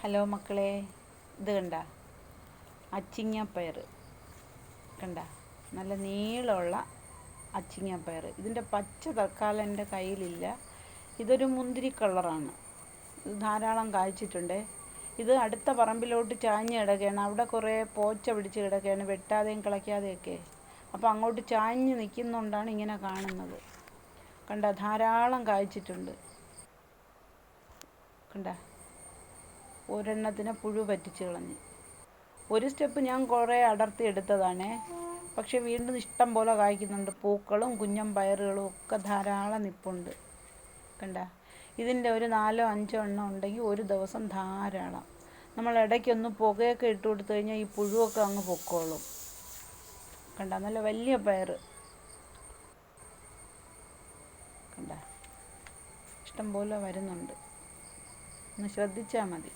Hello മക്കളെ, ഇത് കണ്ട അച്ചിങ്ങപ്പയർ കണ്ട, നല്ല നീളമുള്ള അച്ചിങ്ങപ്പയർ. ഇതിൻ്റെ പച്ച തൽക്കാലം എൻ്റെ കയ്യിലില്ല. ഇതൊരു മുന്തിരി കളറാണ്. ഇത് ധാരാളം കായ്ച്ചിട്ടുണ്ട്. ഇത് അടുത്ത പറമ്പിലോട്ട് ചാഞ്ഞ് കിടക്കുകയാണ്. അവിടെ കുറേ പോച്ച പിടിച്ച് കിടക്കുകയാണ്, വെട്ടാതെയും കിളയ്ക്കാതെയൊക്കെ. അപ്പോൾ അങ്ങോട്ട് ചാഞ്ഞ് നിൽക്കുന്നതുകൊണ്ടാണ് ഇങ്ങനെ കാണുന്നത്. കണ്ട, ധാരാളം കായ്ച്ചിട്ടുണ്ട്. കണ്ട, ഒരെണ്ണത്തിന് പുഴു പറ്റിച്ച് കളഞ്ഞ്. ഒരു സ്റ്റെപ്പ് ഞാൻ കുറേ അടർത്തി എടുത്തതാണേ, പക്ഷെ വീണ്ടും ഇഷ്ടം പോലെ കായ്ക്കുന്നുണ്ട്. പൂക്കളും കുഞ്ഞൻ പയറുകളും ഒക്കെ ധാരാളം നിൽപ്പുണ്ട്. കണ്ട, ഇതിൻ്റെ ഒരു 4-5 എണ്ണം ഉണ്ടെങ്കിൽ ഒരു ദിവസം ധാരാളം. നമ്മൾ ഇടയ്ക്കൊന്ന് പുകയൊക്കെ ഇട്ട് കൊടുത്തു കഴിഞ്ഞാൽ ഈ പുഴുവൊക്കെ അങ്ങ് പൊക്കോളും. കണ്ട, നല്ല വലിയ പയർ. കണ്ട, ഇഷ്ടം പോലെ വരുന്നുണ്ട്. ഒന്ന് ശ്രദ്ധിച്ചാൽ മതി.